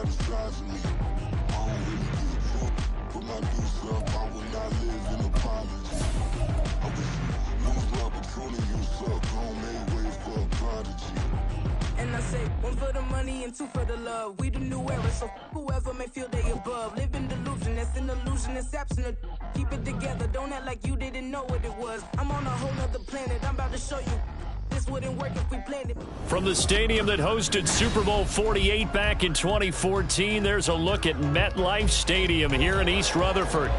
criticize me. I don't really give a fuck. Put my deuce up, I will not live in apology. I wish you lose the opportunity, you suck. Homemade way for a prodigy. And I say, one for the money and two for the love. We the new era, so whoever may feel they above. Live in delusion, that's an illusion, it's absent. Keep it together, don't act like you didn't know what it was. I'm on a whole nother planet, I'm about to show you. This wouldn't work if we planned it. From the stadium that hosted Super Bowl 48 back in 2014, there's a look at MetLife Stadium here in East Rutherford.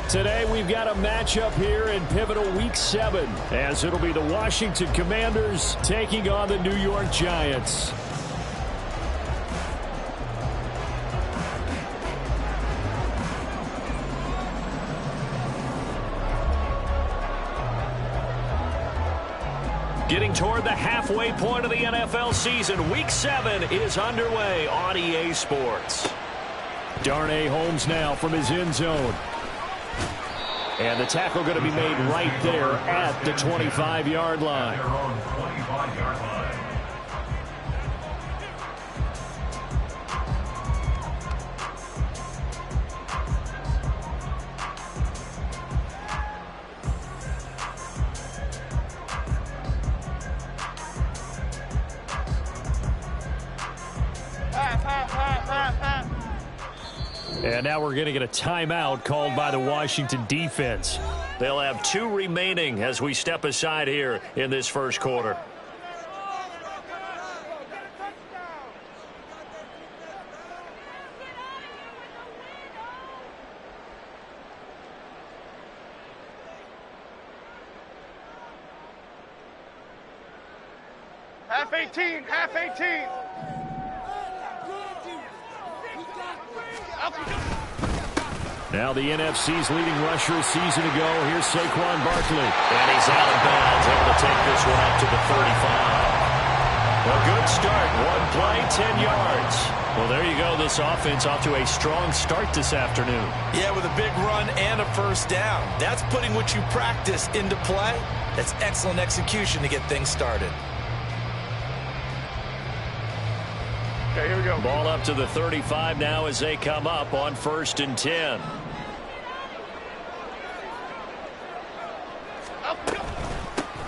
Today we've got a matchup here in pivotal Week 7, as it'll be the Washington Commanders taking on the New York Giants. Getting toward the halfway point of the NFL season, Week 7 is underway on EA Sports. Darnay Holmes now from his end zone. And the tackle going to be made right there at the 25-yard line. And now we're going to get a timeout called by the Washington defense. They'll have 2 remaining as we step aside here in this first quarter. Half 18, half 18. Now the NFC's leading rusher a season ago. Here's Saquon Barkley. And he's out of bounds, able to take this one up to the 35. A good start. 1 play, 10 yards. Well, there you go. This offense off to a strong start this afternoon. Yeah, with a big run and a first down. That's putting what you practice into play. That's excellent execution to get things started. Okay, here we go. Ball up to the 35 now as they come up on 1st and 10.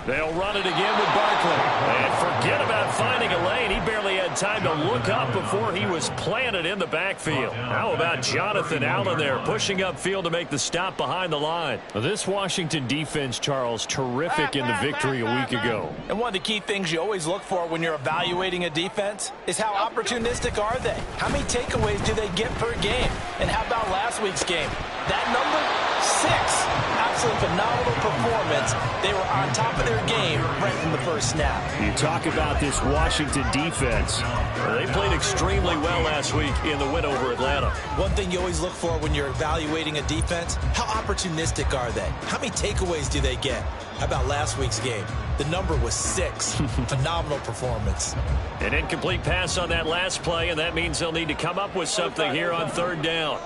They'll run it again with Barkley. And forget about finding a lane. He barely had time to look up before he was planted in the backfield. How about Jonathan Allen there pushing upfield to make the stop behind the line? This Washington defense, Charles, terrific in the victory a week ago. And one of the key things you always look for when you're evaluating a defense is how opportunistic are they? How many takeaways do they get per game? And how about last week's game? That number, 6. Absolutely phenomenal performance. They were on top of their game right from the first snap. You talk about this Washington defense. They played extremely well last week in the win over Atlanta. One thing you always look for when you're evaluating a defense, how opportunistic are they? How many takeaways do they get? How about last week's game? The number was 6. Phenomenal performance. An incomplete pass on that last play, and that means they'll need to come up with something here on 3rd down.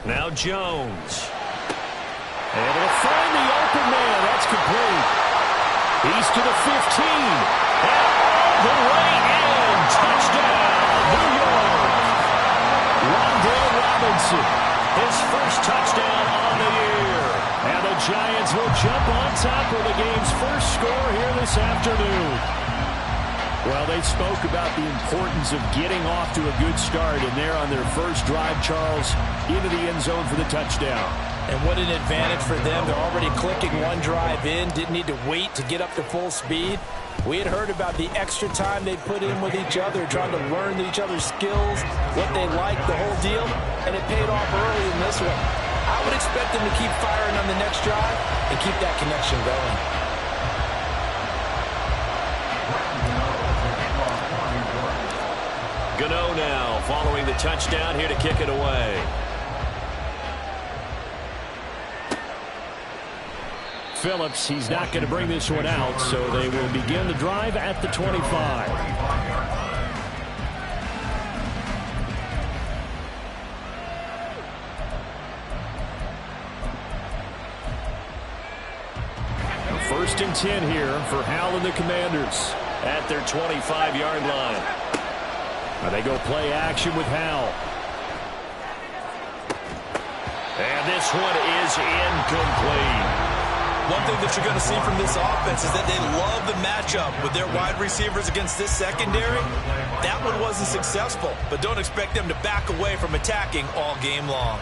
Now Jones. And it'll find the open man. That's complete. He's to the 15. And the right end. Touchdown, New York. Wan'Dale Robinson. His first touchdown on the year. And the Giants will jump on top of the game's first score here this afternoon. Well, they spoke about the importance of getting off to a good start, and they're on their first drive, Charles, into the end zone for the touchdown. And what an advantage for them. They're already clicking one drive in, didn't need to wait to get up to full speed. We had heard about the extra time they put in with each other, trying to learn each other's skills, what they like, the whole deal, and it paid off early in this one. I would expect them to keep firing on the next drive and keep that connection going. Gano now following the touchdown here to kick it away. Phillips, he's not going to bring this one out, so they will begin the drive at the 25. First and 10 here for Hal and the Commanders at their 25-yard line. They go play action with Howell. And this one is incomplete. One thing that you're going to see from this offense is that they love the matchup with their wide receivers against this secondary. That one wasn't successful, but don't expect them to back away from attacking all game long.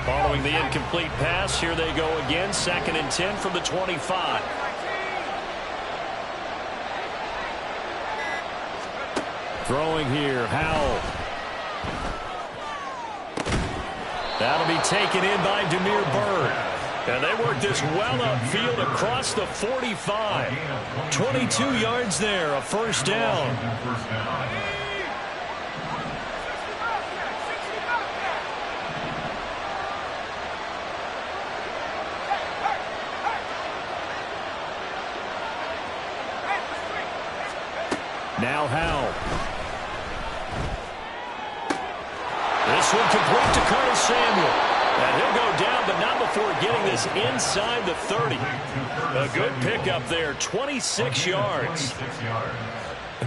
Following the incomplete pass, here they go again. 2nd and 10 from the 25. Throwing here, Howell. That'll be taken in by Damiere Byrd. And they work this well upfield across the 45. 22 yards there, a first down. Now Howell. This one complete to Curtis Samuel. And he'll go down, but not before getting this inside the 30. A good pickup there, 26 yards.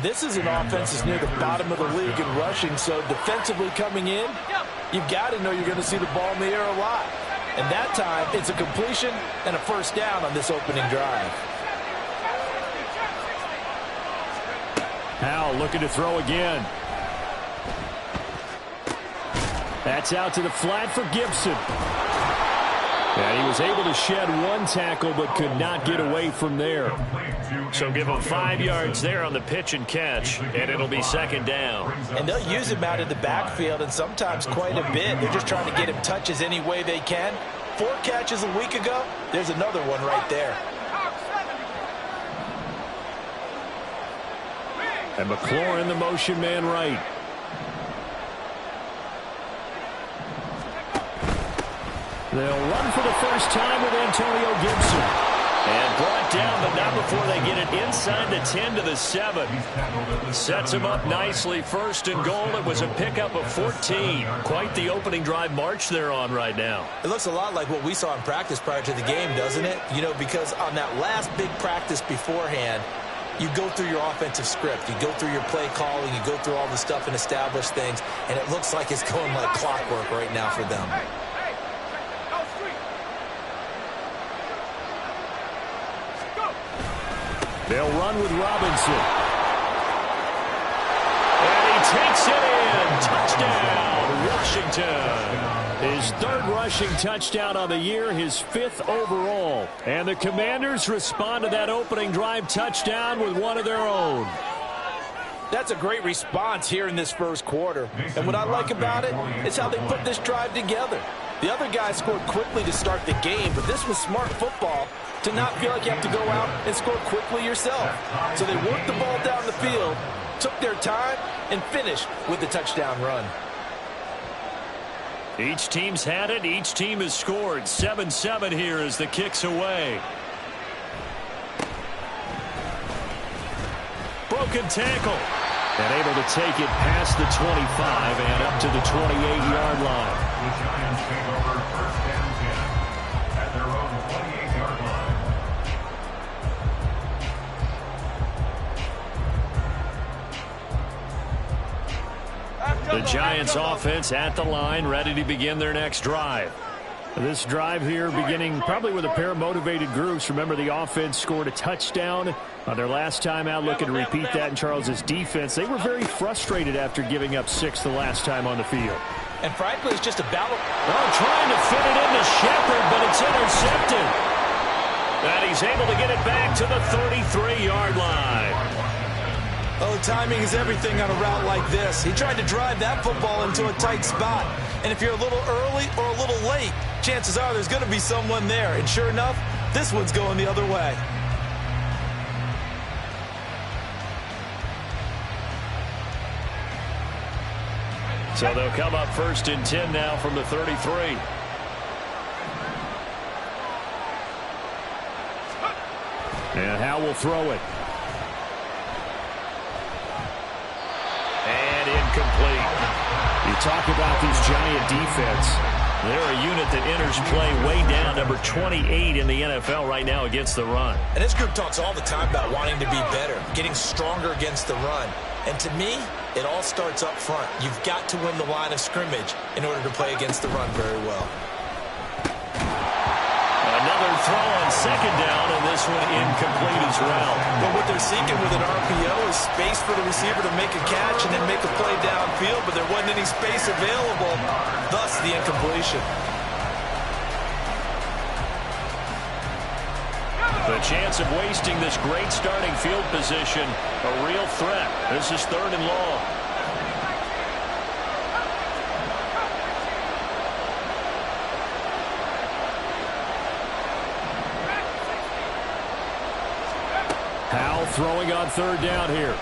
This is an offense that's near the bottom of the league in rushing, so defensively coming in, you've got to know you're going to see the ball in the air a lot. And that time, it's a completion and a first down on this opening drive. Howell looking to throw again. That's out to the flat for Gibson. And he was able to shed one tackle but could not get away from there. So give him 5 yards there on the pitch and catch, and it'll be 2nd down. And they'll use him out in the backfield, and sometimes quite a bit. They're just trying to get him touches any way they can. 4 catches a week ago, there's another one right there. And McLaurin, the motion man right. They'll run for the first time with Antonio Gibson. And brought down, but not before they get it inside the 10 to the 7. Sets him up nicely. 1st and goal. It was a pickup of 14. Quite the opening drive march they're on right now. It looks a lot like what we saw in practice prior to the game, doesn't it? You know, because on that last big practice beforehand, you go through your offensive script. You go through your play calling. You go through all the stuff and establish things. And it looks like it's going like clockwork right now for them. They'll run with Robinson. And he takes it in. Touchdown, Washington. His 3rd rushing touchdown on the year, his 5th overall. And the Commanders respond to that opening drive touchdown with one of their own. That's a great response here in this first quarter. And what I like about it is how they put this drive together. The other guys scored quickly to start the game, but this was smart football to not feel like you have to go out and score quickly yourself. So they worked the ball down the field, took their time, and finished with the touchdown run. Each team's had it. Each team has scored. 7-7 here as the kick's away. Broken tackle. And able to take it past the 25 and up to the 28-yard line. The Giants take over 1st and 10 at their own 28-yard line. The Giants offense at the line, ready to begin their next drive. This drive here beginning probably with a pair of motivated groups. Remember, the offense scored a touchdown on their last time out, looking to repeat that in Charles's defense. They were very frustrated after giving up 6 the last time on the field. And frankly, it's just a battle. Oh, trying to fit it into Shepard, but it's intercepted. And he's able to get it back to the 33-yard line. Oh, timing is everything on a route like this. He tried to drive that football into a tight spot. And if you're a little early or a little late, chances are there's going to be someone there. And sure enough, this one's going the other way. So they'll come up 1st and 10 now from the 33. And Howell will throw it. incomplete. You talk about this Giant defense. They're a unit that enters play way down, number 28 in the NFL right now against the run. And this group talks all the time about wanting to be better, getting stronger against the run. And to me, it all starts up front. You've got to win the line of scrimmage in order to play against the run very well. Another throw on second down, and this one incomplete as well. But what they're seeking with an RPO is space for the receiver to make a catch and then make a play downfield, but there wasn't any space available, thus the incompletion. The chance of wasting this great starting field position, a real threat. This is 3rd and long. Howell throwing on 3rd down here.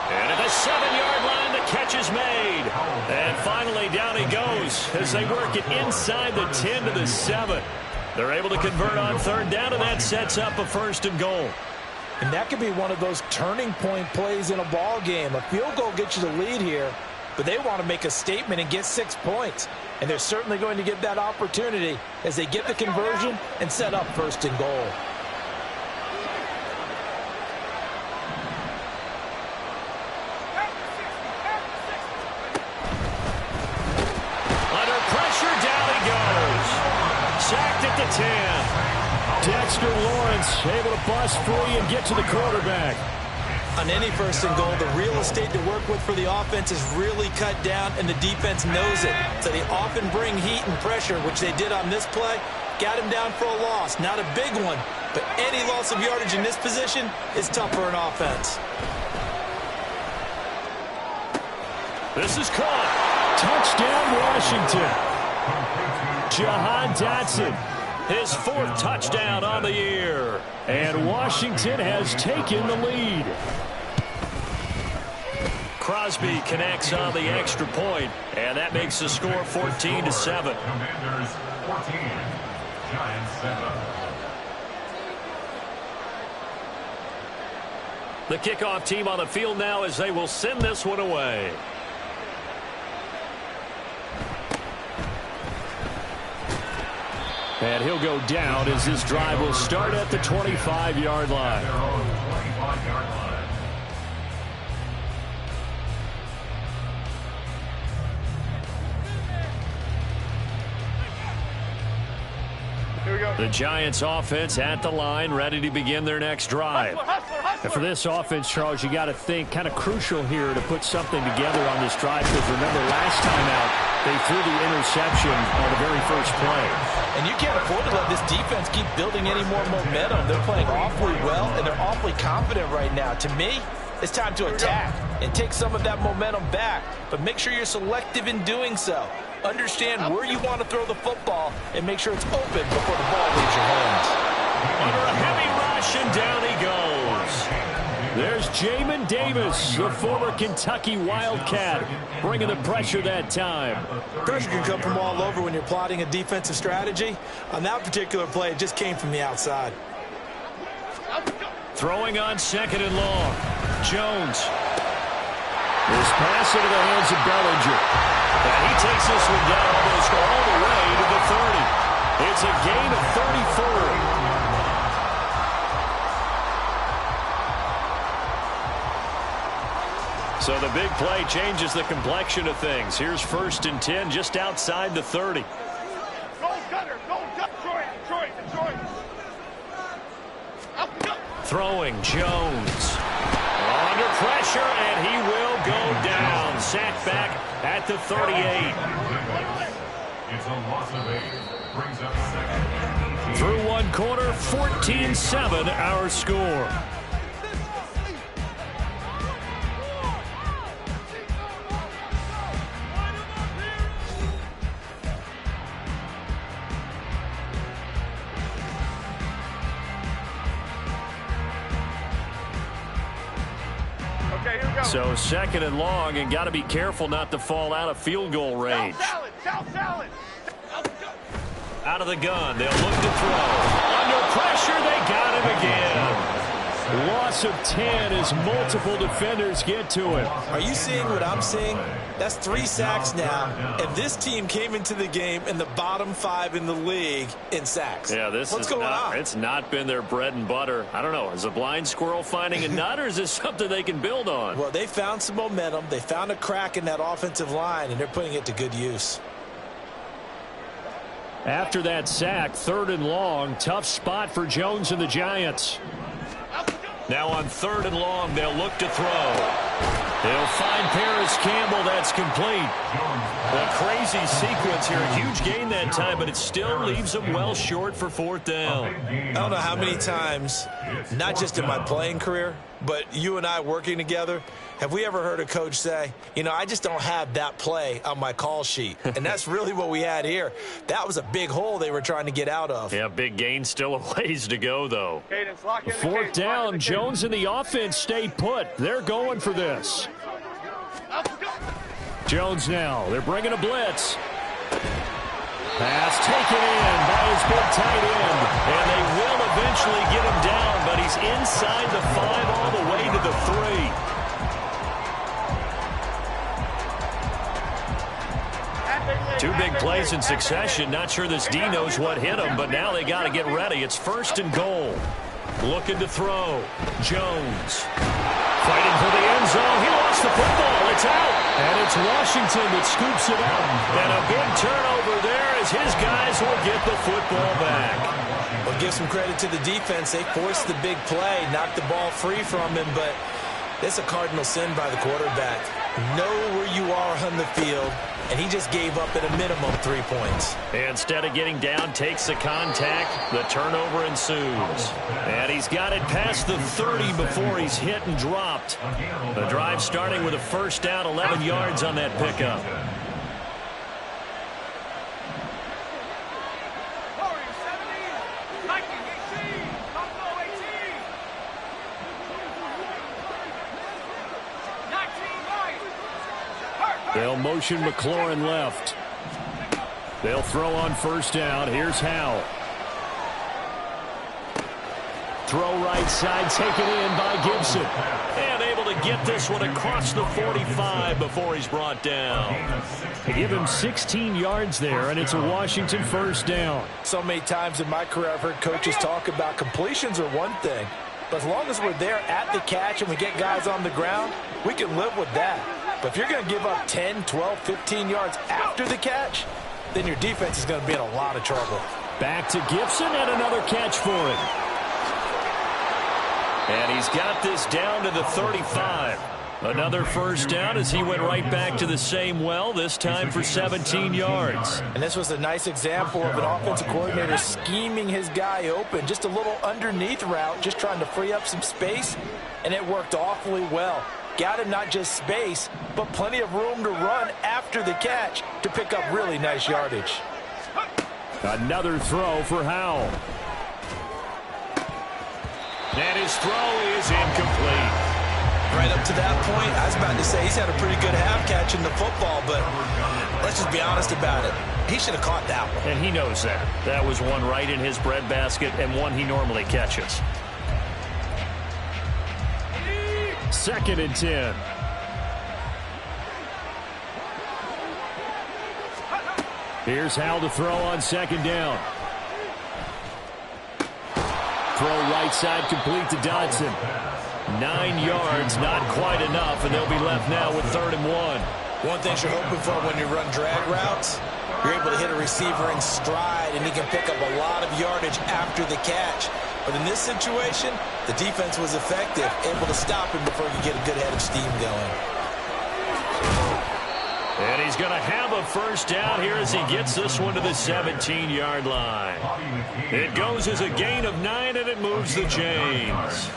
And at the 7-yard line, the catch is made. And finally, down he goes as they work it inside the 10 to the 7. They're able to convert on 3rd down, and that sets up a 1st and goal. And that could be one of those turning point plays in a ball game. A field goal gets you the lead here, but they want to make a statement and get 6 points. And they're certainly going to get that opportunity as they get the conversion and set up 1st and goal. Under pressure, down he goes. Sacked at the 10. Dexter Lawrence able to bust free and get to the quarterback. On any 1st and goal, the real estate to work with for the offense is really cut down, and the defense knows it. So they often bring heat and pressure, which they did on this play. Got him down for a loss. Not a big one, but any loss of yardage in this position is tough for an offense. This is caught. Touchdown, Washington. Jahan Dotson, his 4th touchdown on the year. And Washington has taken the lead. Crosby connects on the extra point, and that makes the score 14-7. Commanders 14, Giants 7. The kickoff team on the field now as they will send this one away. And he'll go down as this drive will start at the 25-yard line. Their own 25-yard line. Here we go. The Giants offense at the line, ready to begin their next drive. And for this offense, Charles, you got to think kind of crucial here to put something together on this drive, because remember last time out, they threw the interception on the very first play. And you can't afford to let this defense keep building any more momentum. They're playing awfully well, and they're awfully confident right now. To me, it's time to attack and take some of that momentum back, but make sure you're selective in doing so. Understand where you want to throw the football and make sure it's open before the ball leaves your hands. Under a heavy rush, and down he goes. There's Jamin Davis, the former Kentucky Wildcat, bringing the pressure that time. Pressure can come from all over when you're plotting a defensive strategy. On that particular play, it just came from the outside. Throwing on 2nd and long. Jones. This pass into the hands of Bellinger. And he takes this one down almost all the way to the 30. It's a gain of 34. So the big play changes the complexion of things. Here's 1st and 10 just outside the 30. Go, Gunner. Go, Detroit. Throwing Jones. Under pressure, and he will go down. Sacked back at the 38. It's a loss of 8. Brings up 2nd. Through one quarter, 14-7 our score. So 2nd and long, and got to be careful not to fall out of field goal range. South salad. Out of the gun, they'll look to throw. Under pressure, they got him again. Loss of 10 as multiple defenders get to him. Are you seeing what I'm seeing? That's 3 sacks now, and this team came into the game in the bottom 5 in the league in sacks. Yeah, what's going on? It's not been their bread and butter. I don't know. Is a blind squirrel finding a nut, or is this something they can build on? Well, they found some momentum. They found a crack in that offensive line, and they're putting it to good use. After that sack, 3rd and long, tough spot for Jones and the Giants. Now on 3rd and long, they'll look to throw. They'll find Paris Campbell. That's complete. A crazy sequence here. A huge gain that time, but it still leaves them well short for 4th down. I don't know how many times, not just in my playing career, but you and I working together, have we ever heard a coach say, you know, I just don't have that play on my call sheet. And that's really what we had here. That was a big hole they were trying to get out of. Yeah, big gain. Still a ways to go, though. Cadence, lock in the 4th cadence, down, Jones and the offense stay put. They're going for this. Jones now. They're bringing a blitz. Pass taken in by his big tight end. And they will eventually get him down, but he's inside the 5 all the way to the 3. Two big plays in succession. Not sure this D knows what hit him, but now they got to get ready. It's 1st and goal. Looking to throw. Jones. Fighting for the end zone. He lost the football. It's out. And it's Washington that scoops it up. And a big turnover there as his guys will get the football back. Well, give some credit to the defense. They forced the big play, knocked the ball free from him, but it's a cardinal sin by the quarterback. Know where you are on the field, and he just gave up at a minimum 3 points. Instead of getting down, takes the contact. The turnover ensues. And he's got it past the 30 before he's hit and dropped. The drive starting with a 1st down, 11 yards on that pickup. They'll motion McLaurin left. They'll throw on 1st down. Here's Howell. Throw right side, taken in by Gibson. And able to get this one across the 45 before he's brought down. They give him 16 yards there, and it's a Washington 1st down. So many times in my career I've heard coaches talk about completions are one thing, but as long as we're there at the catch and we get guys on the ground, we can live with that. But if you're going to give up 10, 12, 15 yards after the catch, then your defense is going to be in a lot of trouble. Back to Gibson and another catch for him. And he's got this down to the 35. Another 1st down as he went right back to the same well, this time for 17 yards. And this was a nice example of an offensive coordinator scheming his guy open. Just a little underneath route, just trying to free up some space, and it worked awfully well. Got him not just space, but plenty of room to run after the catch to pick up really nice yardage. Another throw for Howell. And his throw is incomplete. Right up to that point, I was about to say he's had a pretty good half catching the football, but let's just be honest about it. He should have caught that one. And he knows that. That was one right in his breadbasket and one he normally catches. 2nd and 10. Here's Howell to throw on 2nd down. Throw right side complete to Dodson. 9 yards, not quite enough, and they'll be left now with 3rd and 1. One thing you're hoping for when you run drag routes, you're able to hit a receiver in stride, and he can pick up a lot of yardage after the catch. But in this situation, the defense was effective, able to stop him before you get a good head of steam going. And he's going to have a 1st down here as he gets this one to the 17-yard line. It goes as a gain of 9, and it moves the chains.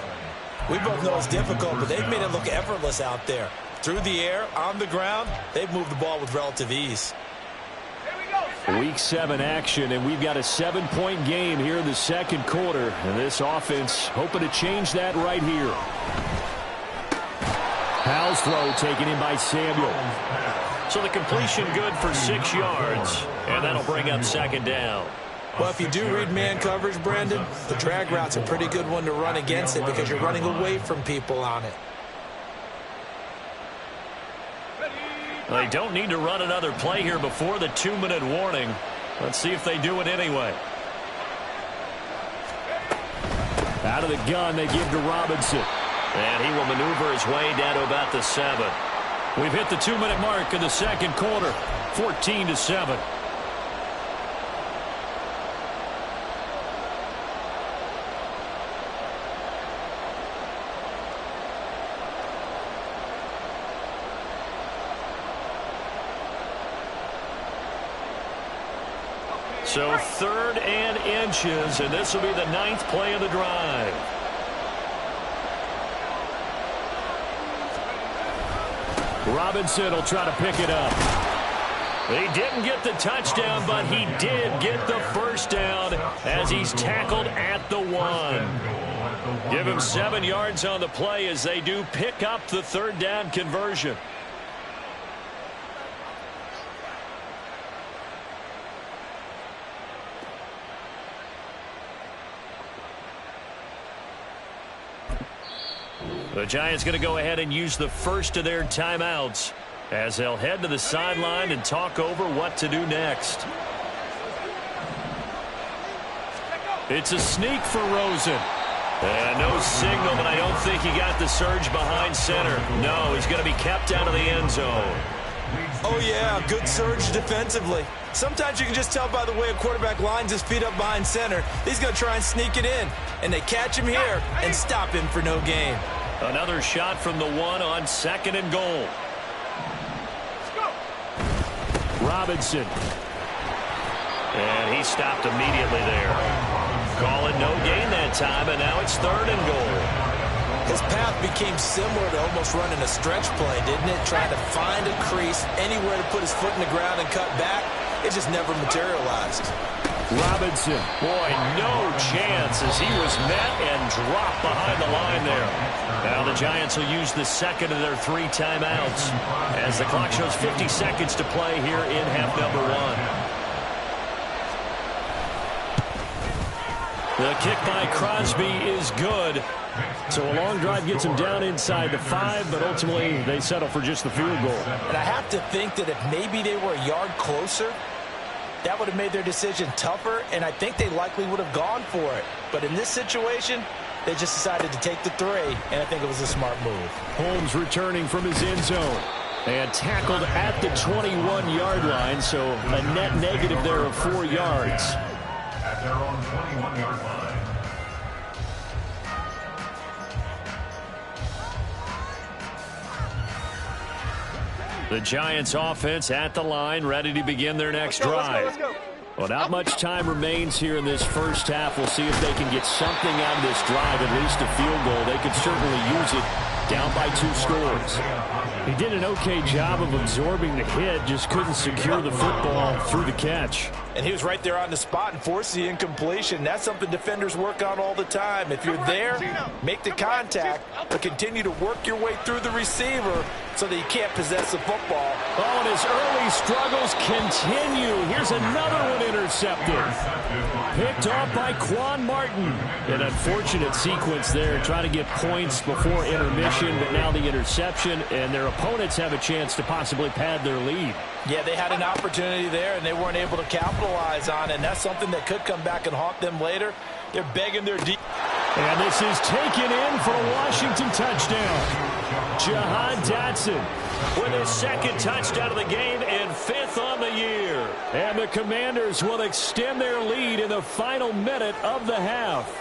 We both know it's difficult, but they've made it look effortless out there. Through the air, on the ground, they've moved the ball with relative ease. Week 7 action, and we've got a 7-point game here in the 2nd quarter. And this offense hoping to change that right here. Howell's throw taken in by Samuel. So the completion good for 6 yards, and that'll bring up 2nd down. Well, if you do read man coverage, Brandon, the drag route's a pretty good one to run against it because you're running away from people on it. They don't need to run another play here before the 2-minute warning. Let's see if they do it anyway. Out of the gun, they give to Robinson. And he will maneuver his way down to about the 7. We've hit the 2-minute mark in the second quarter, 14-7. So 3rd and inches, and this will be the 9th play of the drive. Robinson will try to pick it up. He didn't get the touchdown, but he did get the first down as he's tackled at the 1. Give him 7 yards on the play as they do pick up the 3rd down conversion. The Giants going to go ahead and use the first of their timeouts as they'll head to the sideline and talk over what to do next. It's a sneak for Rosen. And no signal, but I don't think he got the surge behind center. No, he's going to be kept out of the end zone. Oh, yeah, good surge defensively. Sometimes you can just tell by the way a quarterback lines his feet up behind center. He's going to try and sneak it in. And they catch him here and stop him for no gain. Another shot from the 1 on 2nd and goal. Robinson. And he stopped immediately there. Calling no gain that time, and now it's 3rd and goal. His path became similar to almost running a stretch play, didn't it? Trying to find a crease, anywhere to put his foot in the ground and cut back. It just never materialized. Robinson, boy, no chance as he was met and dropped behind the line there. Now the Giants will use the 2nd of their 3 timeouts as the clock shows 50 seconds to play here in half number 1. The kick by Crosby is good. So a long drive gets him down inside the 5, but ultimately they settle for just the field goal. And I have to think that if maybe they were a yard closer, that would have made their decision tougher, and I think they likely would have gone for it. But in this situation, they just decided to take the 3, and I think it was a smart move. Holmes returning from his end zone and tackled at the 21-yard line, so a net negative there of 4 yards. At their own 21-yard line. The Giants offense at the line, ready to begin their next drive. Let's go. Well, not much time remains here in this first half. We'll see if they can get something out of this drive, at least a field goal. They could certainly use it down by 2 scores. He did an okay job of absorbing the hit, just couldn't secure the football through the catch. And he was right there on the spot and forced the incompletion. That's something defenders work on all the time. If you're there, make the contact, but continue to work your way through the receiver so that you can't possess the football. Oh, and his early struggles continue. Here's another one intercepted. Picked off by Quan Martin. An unfortunate sequence there, trying to get points before intermission, but now the interception, and their opponents have a chance to possibly pad their lead. Yeah, they had an opportunity there, and they weren't able to capitalize on it, and that's something that could come back and haunt them later. They're begging their deep. And this is taken in for a Washington touchdown. Jahan Dotson with his 2nd touchdown of the game and 5th on the year. And the Commanders will extend their lead in the final minute of the half.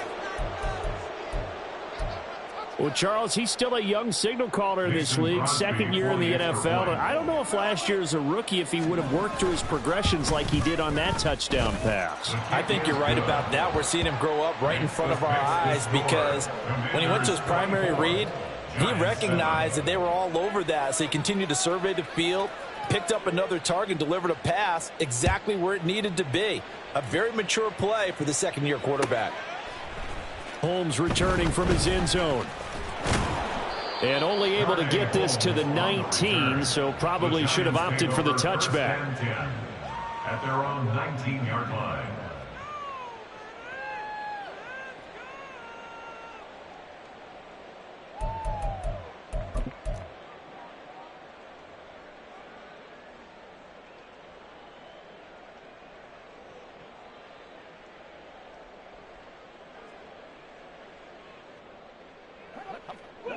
Well, Charles, he's still a young signal caller in this league, 2nd year in the NFL. And I don't know if last year as a rookie, if he would have worked through his progressions like he did on that touchdown pass. I think you're right about that. We're seeing him grow up right in front of our eyes because when he went to his primary read, he recognized that they were all over that. So he continued to survey the field, picked up another target, delivered a pass exactly where it needed to be. A very mature play for the 2nd-year quarterback. Holmes returning from his end zone. And only able to get this to the 19, so probably should have opted for the touchback. At their own 19-yard line.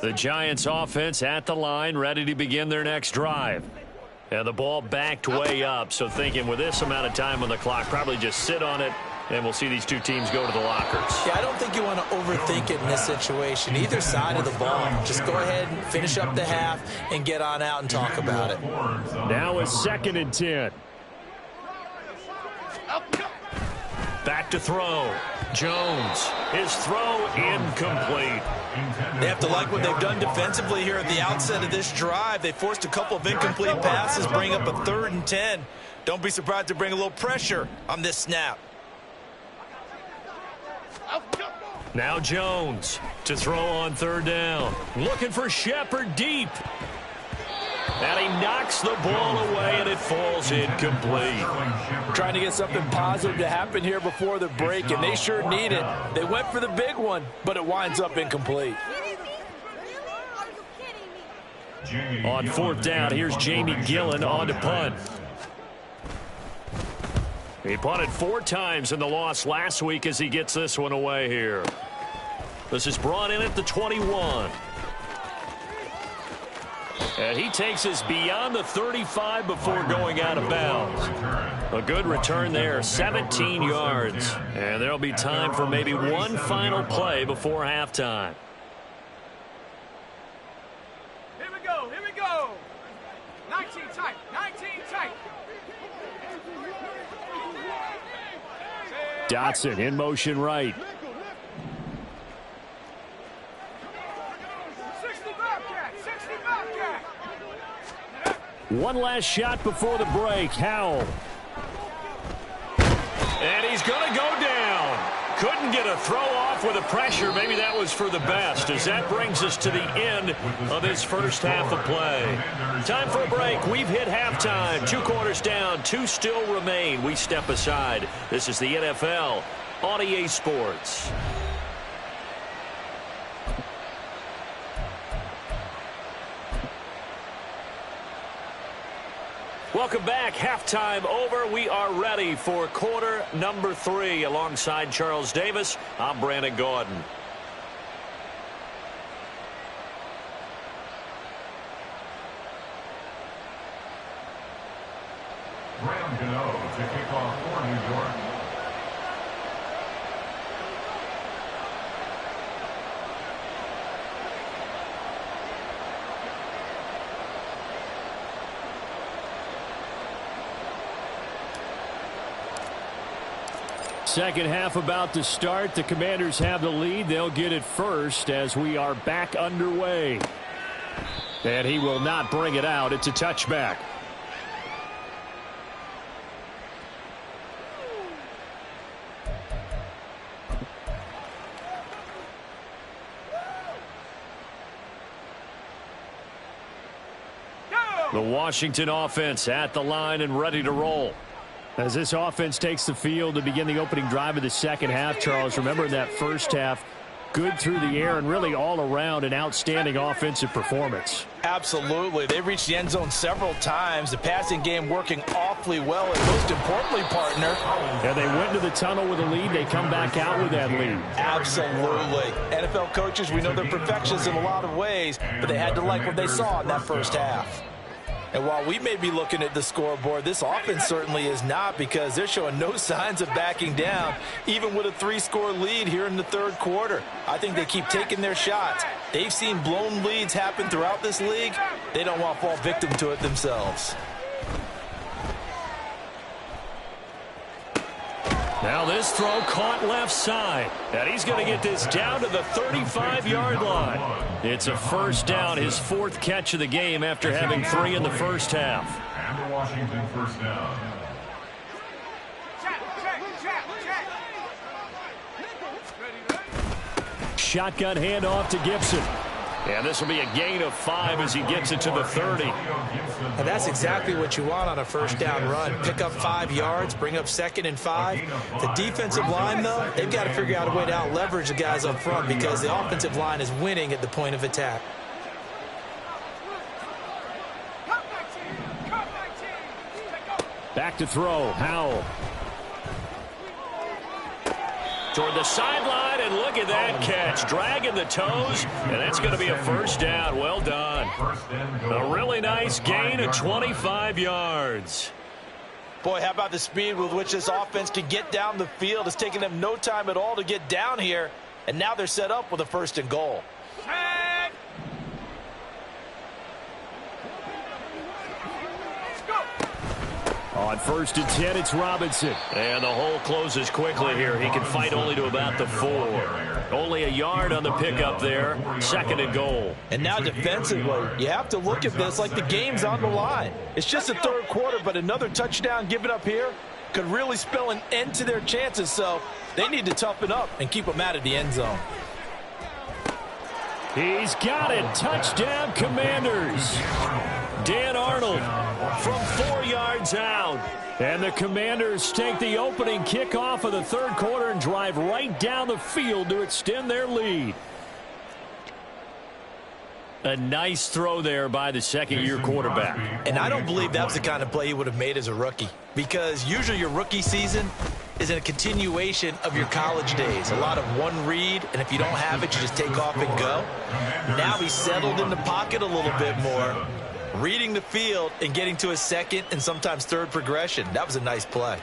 The Giants offense at the line, ready to begin their next drive. And the ball backed way up, so thinking with this amount of time on the clock, probably just sit on it, and we'll see these two teams go to the lockers. Yeah, I don't think you want to overthink it in this situation. Either side of the ball. Just go ahead and finish up the half and get on out and talk about it. Now it's 2nd and 10. Back to throw. Jones. His throw incomplete. They have to like what they've done defensively here at the outset of this drive. They forced a couple of incomplete passes, bring up a 3rd and 10. Don't be surprised to bring a little pressure on this snap. Now Jones to throw on 3rd down. Looking for Shepard deep. And he knocks the ball away, and it falls incomplete. Trying to get something positive to happen here before the break, and they sure need it. They went for the big one, but it winds up incomplete. On 4th down, here's Jamie Gillen on to punt. He punted 4 times in the loss last week as he gets this one away here. This is brought in at the 21. And he takes us beyond the 35 before going out of bounds. A good return there, 17 yards. And there'll be time for maybe one final play before halftime. Here we go, here we go. 19 tight, 19 tight. Dotson in motion right. 60 Bobcat, 60 Bobcat. One last shot before the break. Howell. And he's going to go down. Couldn't get a throw off with the pressure. Maybe that was for the best, as that brings us to the end of this first half of play. Time for a break. We've hit halftime. 2 quarters down. 2 still remain. We step aside. This is the NFL on EA Sports. Welcome back. Halftime over. We are ready for quarter number 3. Alongside Charles Davis, I'm Brandon Gaudin. Graham Gano to kick off for New York. Second half about to start. The Commanders have the lead. They'll get it first as we are back underway. And he will not bring it out. It's a touchback. The Washington offense at the line and ready to roll. As this offense takes the field to begin the opening drive of the second half, Charles, remember in that first half, good through the air and really all around an outstanding offensive performance. Absolutely. They reached the end zone several times. The passing game working awfully well. And most importantly, partner. And they went to the tunnel with a lead. They come back out with that lead. Absolutely. NFL coaches, we know they're perfectionists in a lot of ways, but they had to like what they saw in that first half. And while we may be looking at the scoreboard, this offense certainly is not, because they're showing no signs of backing down, even with a 3-score lead here in the third quarter. I think they keep taking their shots. They've seen blown leads happen throughout this league. They don't want to fall victim to it themselves. Now this throw caught left side. And he's going to get this down to the 35-yard line. It's a first down, his 4th catch of the game after having 3 in the first half. And the Washington first down. Shotgun handoff to Gibson. And this will be a gain of 5 as he gets it to the 30. And that's exactly what you want on a first down run. Pick up 5 yards, bring up 2nd and 5. The defensive line, though, they've got to figure out a way to out-leverage the guys up front, because the offensive line is winning at the point of attack. Back to throw, Howell. toward the sideline, and look at that catch. Dragging the toes, and that's going to be a first down. Well done. A really nice gain of 25 yards. Boy, how about the speed with which this offense can get down the field? It's taking them no time at all to get down here, and now they're set up with a 1st and goal. On 1st and 10, it's Robinson. And the hole closes quickly here. He can fight only to about the 4. Only a yard on the pickup there. 2nd and goal. And now defensively, you have to look at this like the game's on the line. It's just the 3rd quarter, but another touchdown given up here could really spell an end to their chances. So they need to toughen up and keep them out of the end zone. He's got it. Touchdown, Commanders. Dan Arnold from 4 yards out. And the Commanders take the opening kickoff of the 3rd quarter and drive right down the field to extend their lead. A nice throw there by the 2nd-year quarterback. And I don't believe that was the kind of play he would have made as a rookie, because usually your rookie season is a continuation of your college days. A lot of one read, and if you don't have it, you just take off and go. Now he's settled in the pocket a little bit more, reading the field and getting to a 2nd and sometimes 3rd progression. That was a nice play.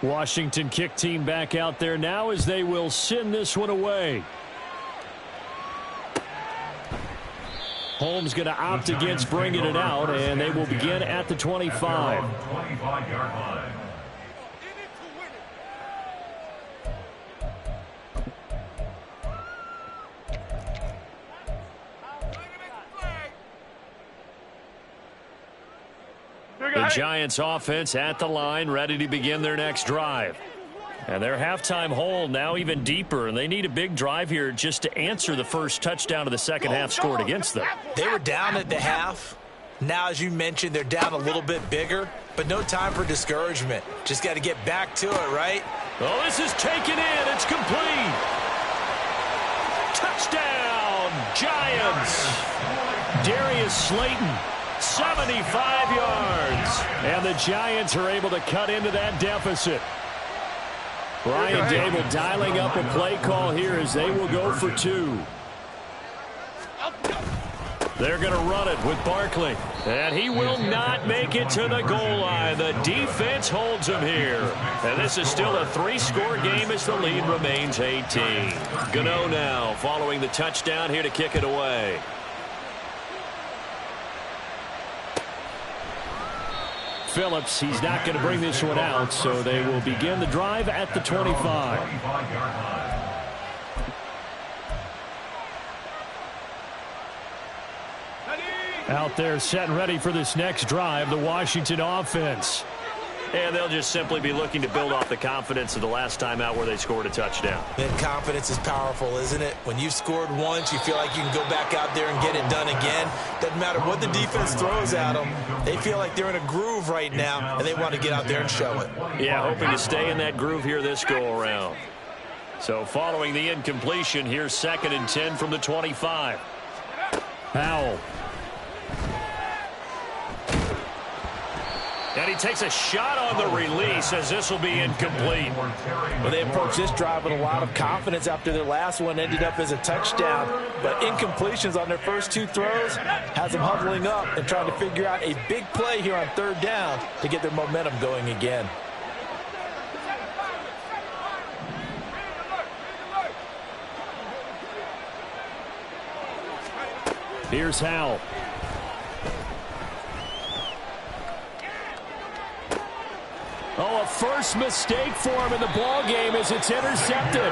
Washington kick team back out there now as they will send this one away. Holmes going to opt against bringing it out, and they will begin at the 25. 25-yard line. The Giants offense at the line, ready to begin their next drive. And their halftime hole now even deeper, and they need a big drive here just to answer the first touchdown of the second half scored against them. They were down at the half. Now, as you mentioned, they're down a little bit bigger, but no time for discouragement. Just got to get back to it, right? Oh, this is taken in. It's complete. Touchdown, Giants. Darius Slayton, 75 yards. And the Giants are able to cut into that deficit. Brian Dable dialing up a play call here as they will go for 2. They're going to run it with Barkley. And he will not make it to the goal line. The defense holds him here. And this is still a 3-score game as the lead remains 18. Gano now following the touchdown here to kick it away. Phillips, he's not going to bring this one out, so they will begin the drive at the 25. Out there set and ready for this next drive, the Washington offense. And they'll just simply be looking to build off the confidence of the last time out where they scored a touchdown. And confidence is powerful, isn't it? When you've scored once, you feel like you can go back out there and get it done again. Doesn't matter what the defense throws at them. They feel like they're in a groove right now, and they want to get out there and show it. Yeah, hoping to stay in that groove here this go-around. So following the incompletion, here's 2nd and 10 from the 25. Powell. And he takes a shot on the release as this will be incomplete. Well, they approached this drive with a lot of confidence after their last one ended up as a touchdown. But incompletions on their first 2 throws has them huddling up and trying to figure out a big play here on 3rd down to get their momentum going again. Here's Howell. Oh, a first mistake for him in the ball game as it's intercepted.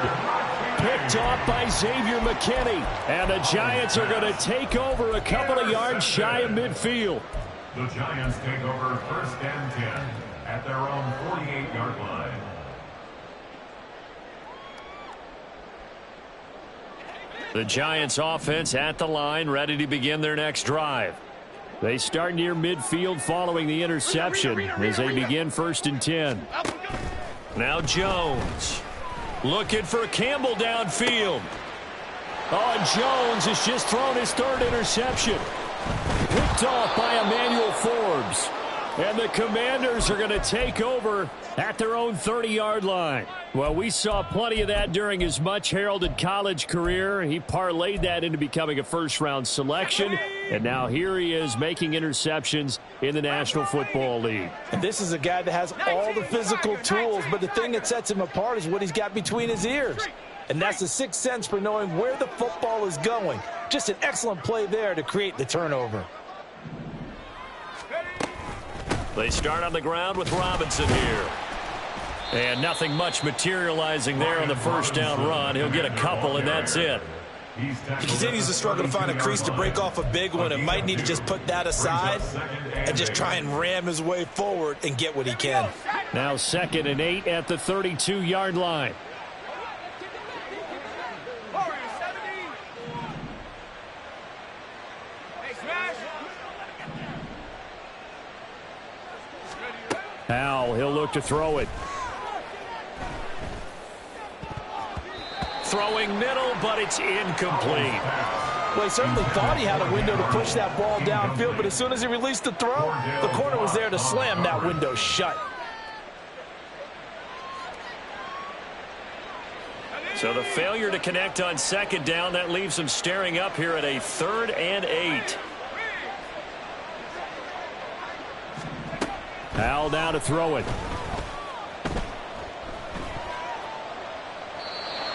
Picked off by Xavier McKinney. And the Giants are going to take over a couple of yards shy of midfield. The Giants take over 1st and 10 at their own 48-yard line. The Giants offense at the line, ready to begin their next drive. They start near midfield following the interception as they begin 1st and 10. Now Jones looking for Campbell downfield. Oh, and Jones has just thrown his 3rd interception. Picked off by Emmanuel Forbes. And the Commanders are going to take over at their own 30-yard line. Well, we saw plenty of that during his much-heralded college career. He parlayed that into becoming a first-round selection. And now here he is making interceptions in the National Football League. And this is a guy that has all the physical tools, but the thing that sets him apart is what he's got between his ears. And that's the sixth sense for knowing where the football is going. Just an excellent play there to create the turnover. They start on the ground with Robinson here. And nothing much materializing there on the first down run. He'll get a couple, and that's it. He continues to struggle to find a crease to break off a big one and might need to just put that aside and just try and ram his way forward and get what he can. Now 2nd and 8 at the 32-yard line. Now he'll look to throw it. Throwing middle, but it's incomplete. Well, he certainly thought he had a window to push that ball downfield, but as soon as he released the throw, the corner was there to slam that window shut. So the failure to connect on 2nd down, that leaves him staring up here at a 3rd and 8. Al now to throw it.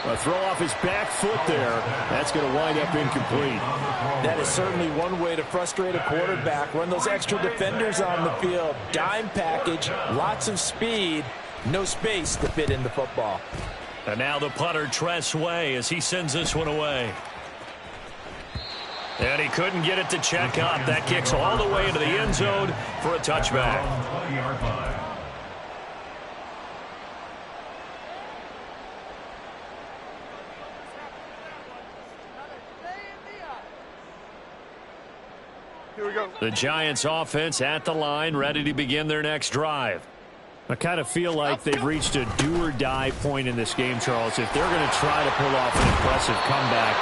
A throw off his back foot there. That's going to wind up incomplete. That is certainly one way to frustrate a quarterback. Run those extra defenders on the field. Dime package, lots of speed, no space to fit in the football. And now the punter, Tress Way, as he sends this one away. And he couldn't get it to check up. That kicks all the way into the end zone for a touchback. Here we go. The Giants offense at the line, ready to begin their next drive. I kind of feel like they've reached a do-or-die point in this game, Charles. If they're going to try to pull off an impressive comeback,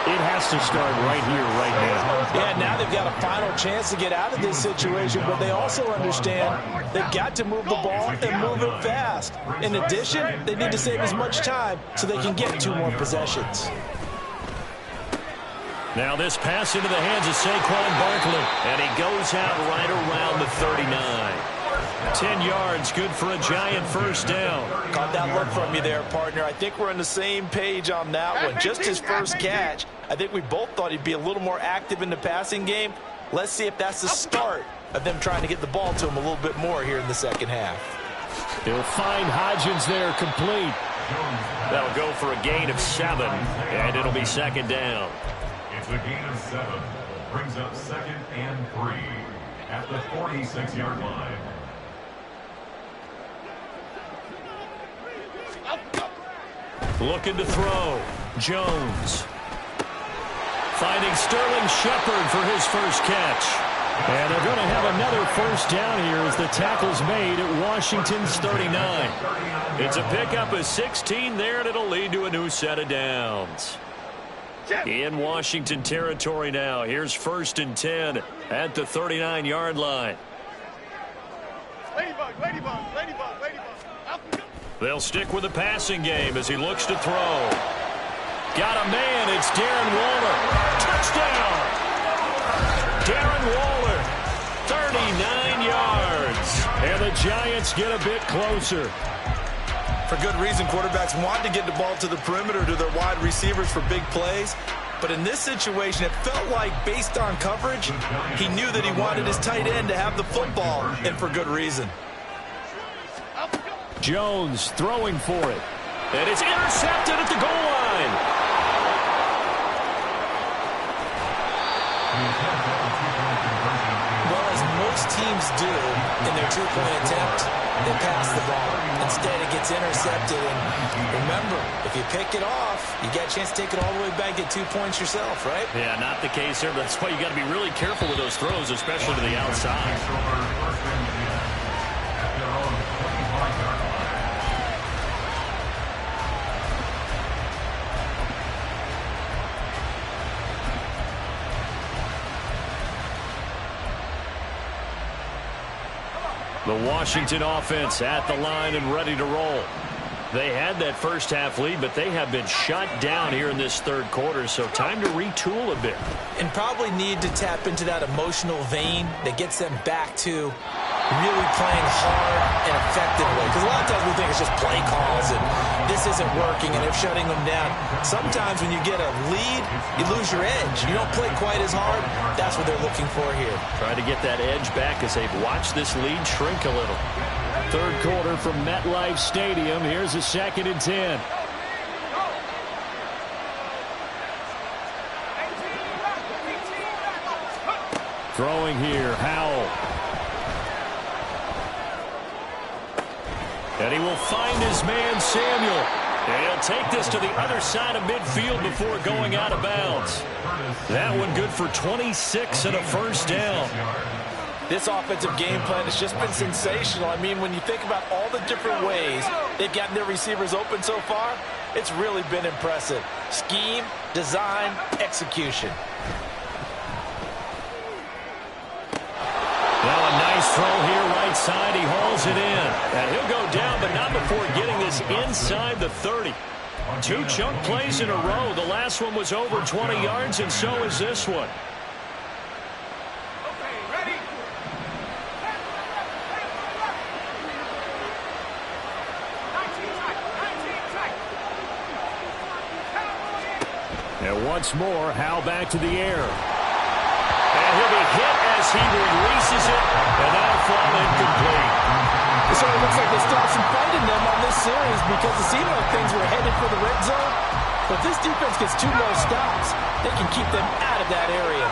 it has to start right here, right now. Yeah, now they've got a final chance to get out of this situation, but they also understand they've got to move the ball and move it fast. In addition, they need to save as much time so they can get 2 more possessions. Now this pass into the hands of Saquon Barkley, and he goes out right around the 39. 10 yards, good for a Giant first down. Caught that look from you there, partner. I think we're on the same page on that one. Just his first catch. I think we both thought he'd be a little more active in the passing game. Let's see if that's the start of them trying to get the ball to him a little bit more here in the second half. They'll find Hodgins there, complete. That'll go for a gain of 7, and it'll be 2nd down. It's a gain of 7. Brings up 2nd and 3 at the 46-yard line. Looking to throw. Jones. Finding Sterling Shepard for his first catch. And they're going to have another first down here as the tackle's made at Washington's 39. It's a pickup of 16 there, and it'll lead to a new set of downs. In Washington territory now. Here's 1st and 10 at the 39-yard line. Ladybug, ladybug, ladybug, ladybug. They'll stick with the passing game as he looks to throw. Got a man. It's Darren Waller. Touchdown. Darren Waller, 39 yards. And the Giants get a bit closer. For good reason, quarterbacks want to get the ball to the perimeter to their wide receivers for big plays. But in this situation, it felt like, based on coverage, he knew that he wanted his tight end to have the football, and for good reason. Jones throwing for it. And it's intercepted at the goal line. Well, as most teams do in their 2-point attempt, they pass the ball. Instead, it gets intercepted. And remember, if you pick it off, you get a chance to take it all the way back, get 2 points yourself, right? Yeah, not the case here. That's why you got to be really careful with those throws, especially to the outside. The Washington offense at the line and ready to roll. They had that first half lead, but they have been shut down here in this third quarter, so time to retool a bit. And probably need to tap into that emotional vein that gets them back to really playing hard and effectively. Because a lot of times we think it's just play calls and this isn't working and they're shutting them down. Sometimes when you get a lead, you lose your edge. You don't play quite as hard. That's what they're looking for here. Try to get that edge back as they've watched this lead shrink a little. Third quarter from MetLife Stadium. Here's a 2nd and 10. Throwing here, Howell. And he will find his man, Samuel. And he'll take this to the other side of midfield before going out of bounds. That one good for 26 and a first down. This offensive game plan has just been sensational. I mean, when you think about all the different ways they've gotten their receivers open so far, it's really been impressive. Scheme, design, execution. Now a nice throw here right side. He hauls it in. And he'll go down, but not before getting this inside the 30. 2 chunk plays in a row. The last one was over 20 yards, and so is this one. And once more, Howell back to the air. And he'll be hit as he releases it, and that'll fall incomplete. It sort of looks like they still have some fight in them on this series because it seemed like things were headed for the red zone. But this defense gets 2 more stops. They can keep them out of that area.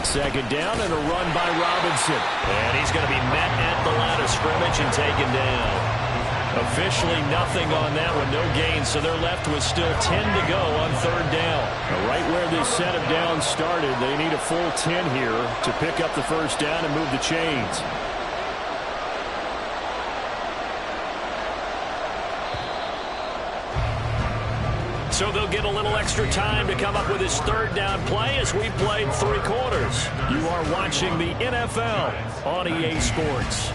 Second down and a run by Robinson. And he's going to be met at the line of scrimmage and taken down. Officially nothing on that one, no gain, so they're left with still 10 to go on third down. Now, right where this set of downs started, they need a full 10 here to pick up the first down and move the chains. So they'll get a little extra time to come up with his third down play as we played 3 quarters. You are watching the NFL on EA Sports.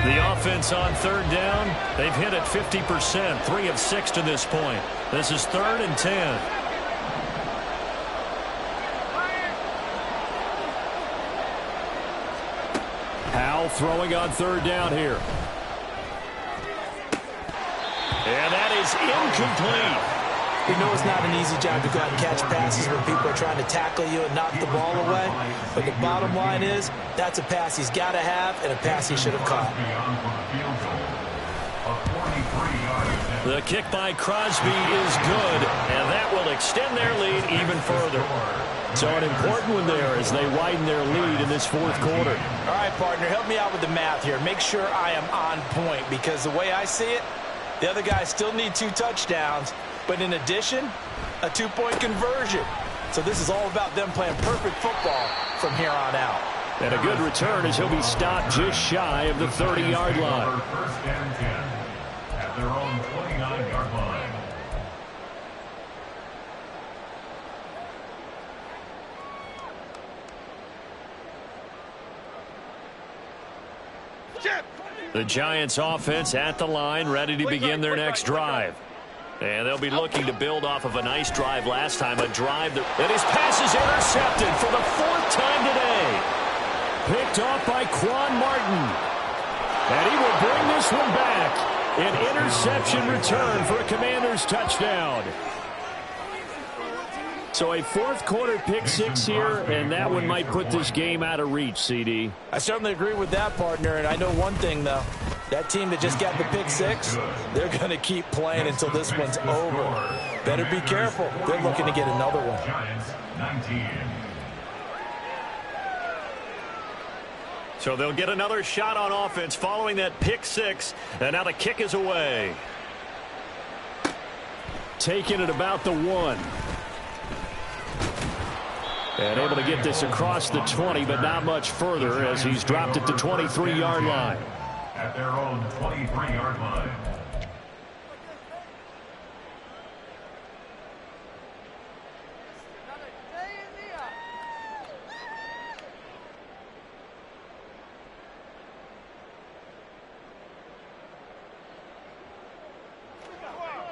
The offense on third down, they've hit it 50%, 3 of 6 to this point. This is 3rd and 10. Howell throwing on third down here. And that is incomplete. We know it's not an easy job to go out and catch passes when people are trying to tackle you and knock the ball away. But the bottom line is, that's a pass he's got to have and a pass he should have caught. The kick by Crosby is good, and that will extend their lead even further. So an important one there as they widen their lead in this 4th quarter. All right, partner, help me out with the math here. Make sure I am on point because the way I see it, the other guys still need 2 touchdowns. But in addition, a 2-point conversion. So this is all about them playing perfect football from here on out. And a good return as he'll be stopped just shy of the 30-yard line. First and 10 at their own 29-yard line. The Giants offense at the line, ready to begin their next drive. And they'll be looking to build off of a nice drive last time, a drive that his pass is intercepted for the 4th time today. Picked off by Quan Martin. And he will bring this one back. An interception return for a Commanders touchdown. So a 4th quarter pick 6 here, and that one might put this game out of reach, CD. I certainly agree with that, partner, and I know one thing, though. That team that just got the pick 6, they're going to keep playing until this one's over. Better be careful. They're looking to get another one. Giants 19. So they'll get another shot on offense following that pick six, and now the kick is away. Taking it about the 1. And able to get this across the 20, but not much further as he's dropped it to 23-yard line. At their own 23-yard line.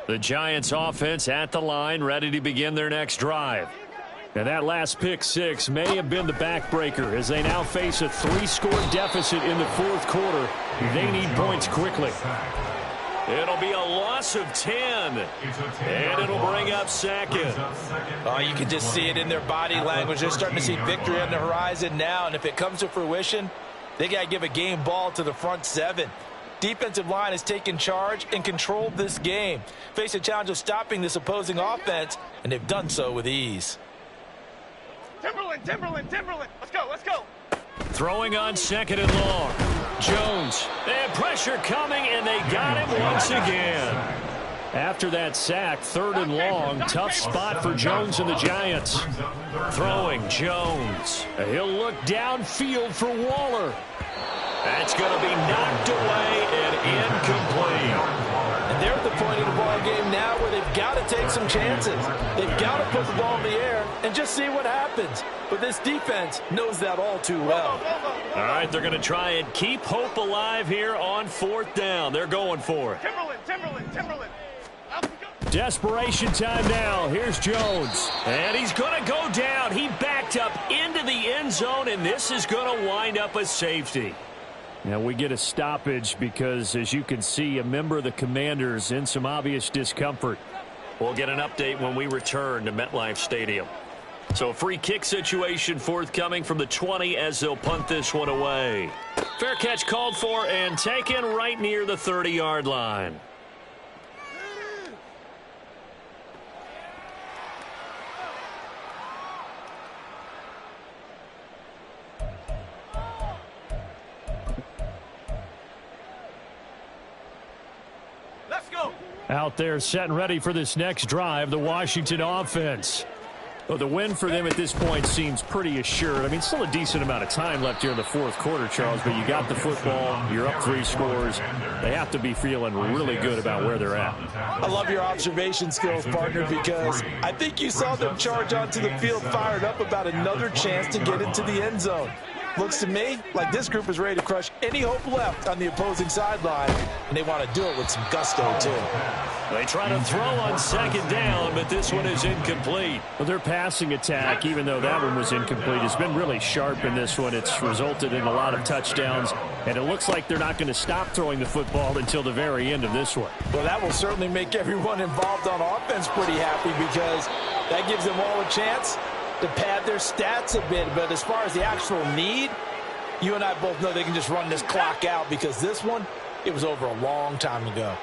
The Giants offense at the line, ready to begin their next drive. And that last pick six may have been the backbreaker as they now face a 3-score deficit in the fourth quarter. They need points quickly. It'll be a loss of 10. And it'll bring up second. Oh, you can just see it in their body language. They're starting to see victory on the horizon now. And if it comes to fruition, they got to give a game ball to the front 7. Defensive line has taken charge and controlled this game. Face a challenge of stopping this opposing offense, and they've done so with ease. Timberland. Let's go. Throwing on second and long. Jones. And pressure coming, and they got him once again. After that sack, 3rd and long. Tough spot for Jones and the Giants. Throwing Jones. He'll look downfield for Waller. That's going to be knocked away and incomplete. And they're at the point of the ball game now where they've got to take some chances. They've got to put the ball in the air and just see what happens. But this defense knows that all too well. All right, they're going to try and keep hope alive here on 4th down. They're going for it. Timberland. Desperation time now. Here's Jones. And he's going to go down. He backed up into the end zone, and this is going to wind up a safety. Now we get a stoppage because, as you can see, a member of the Commanders in some obvious discomfort. We'll get an update when we return to MetLife Stadium. So a free kick situation forthcoming from the 20 as they'll punt this one away. Fair catch called for and taken right near the 30-yard line. Out there set and ready for this next drive, the Washington offense. Well, the win for them at this point seems pretty assured. I mean, still a decent amount of time left here in the fourth quarter, Charles, but you got the football, you're up 3 scores. They have to be feeling really good about where they're at. I love your observation skills, partner, because I think you saw them charge onto the field fired up about another chance to get into the end zone. Looks to me like this group is ready to crush any hope left on the opposing sideline, and they want to do it with some gusto, too. They try to throw on 2nd down, but this one is incomplete. Well, their passing attack, even though that one was incomplete, has been really sharp in this one. It's resulted in a lot of touchdowns, and it looks like they're not going to stop throwing the football until the very end of this one. Well, that will certainly make everyone involved on offense pretty happy because that gives them all a chance to pad their stats a bit. But as far as the actual need, you and I both know they can just run this clock out because this one, it was over a long time ago.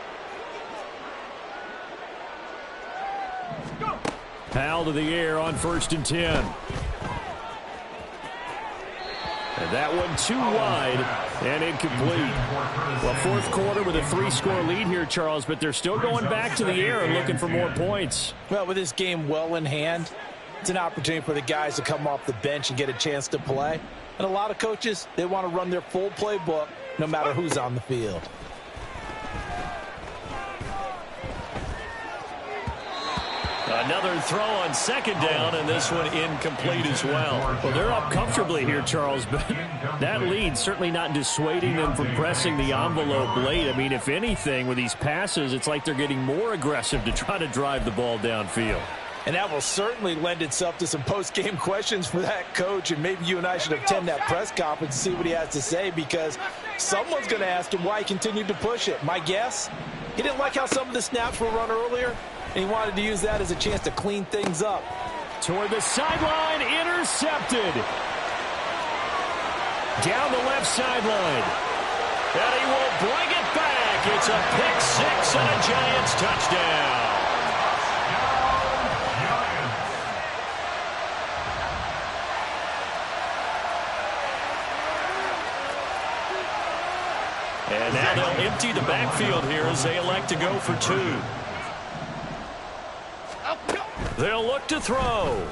Powell to the air on 1st and 10. And that one too wide and incomplete. Well, fourth quarter with a 3-score lead here, Charles, but they're still going back to the air and looking for more points. Well, with this game well in hand, it's an opportunity for the guys to come off the bench and get a chance to play. And a lot of coaches, they want to run their full playbook no matter who's on the field. Another throw on 2nd down, and this one incomplete as well. Well, they're up comfortably here, Charles, but that lead certainly not dissuading them from pressing the envelope late. I mean, if anything, with these passes, it's like they're getting more aggressive to try to drive the ball downfield. And that will certainly lend itself to some post-game questions for that coach, and maybe you and I should attend that press conference and see what he has to say, because someone's going to ask him why he continued to push it. My guess, he didn't like how some of the snaps were run earlier, and he wanted to use that as a chance to clean things up. Toward the sideline, intercepted. Down the left sideline. And he will bring it back. It's a pick six and a Giants touchdown. Now they'll empty the backfield here as they elect to go for 2. They'll look to throw.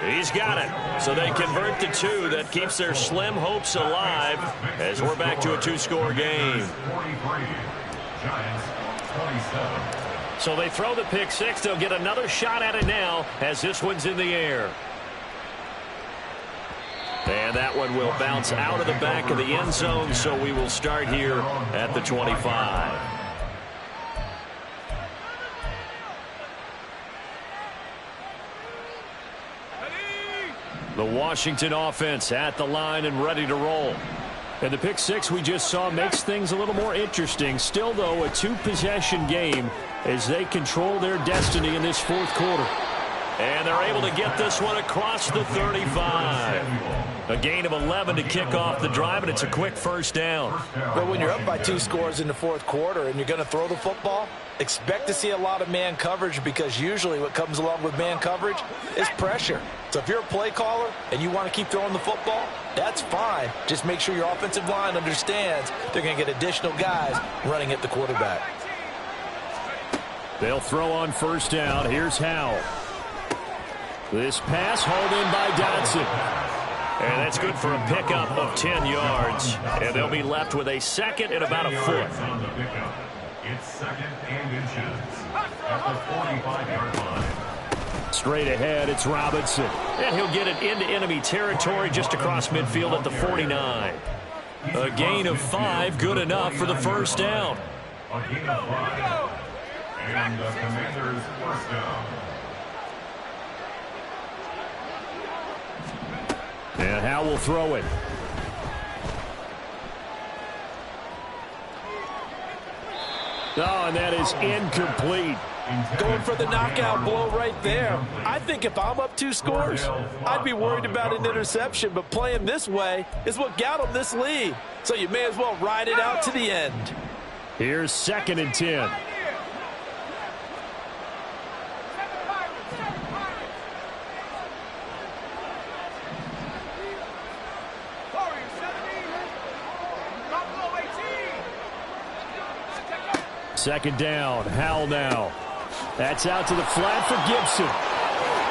He's got it. So they convert the 2. That keeps their slim hopes alive as we're back to a 2-score game. 43, Giants 27. So they throw the pick 6. They'll get another shot at it now as this one's in the air. And that one will bounce out of the back of the end zone, so we will start here at the 25. The Washington offense at the line and ready to roll. And the pick 6 we just saw makes things a little more interesting. Still, though, a 2-possession game as they control their destiny in this 4th quarter. And they're able to get this one across the 35. A gain of 11 to kick off the drive, and it's a quick first down. But when you're up by 2 scores in the 4th quarter and you're going to throw the football, expect to see a lot of man coverage, because usually what comes along with man coverage is pressure. So if you're a play caller and you want to keep throwing the football, that's fine. Just make sure your offensive line understands they're going to get additional guys running at the quarterback. They'll throw on first down. Here's Howell. This pass hauled in by Dodson. And that's good for a pickup of 10 yards. And they'll be left with a second and about a foot. On the pickup. It's 2nd and inches at the 45-yard line. Straight ahead, it's Robinson. And he'll get it into enemy territory just across midfield at the 49. A gain of 5, good enough for the first down. A gain of 5. And the Commanders' first down. And Howell will throw it. Oh, and that is incomplete. Going for the knockout blow right there. I think if I'm up 2 scores, I'd be worried about an interception, but playing this way is what got them this lead. So you may as well ride it out to the end. Here's 2nd and 10. Second down, Howell now. That's out to the flat for Gibson.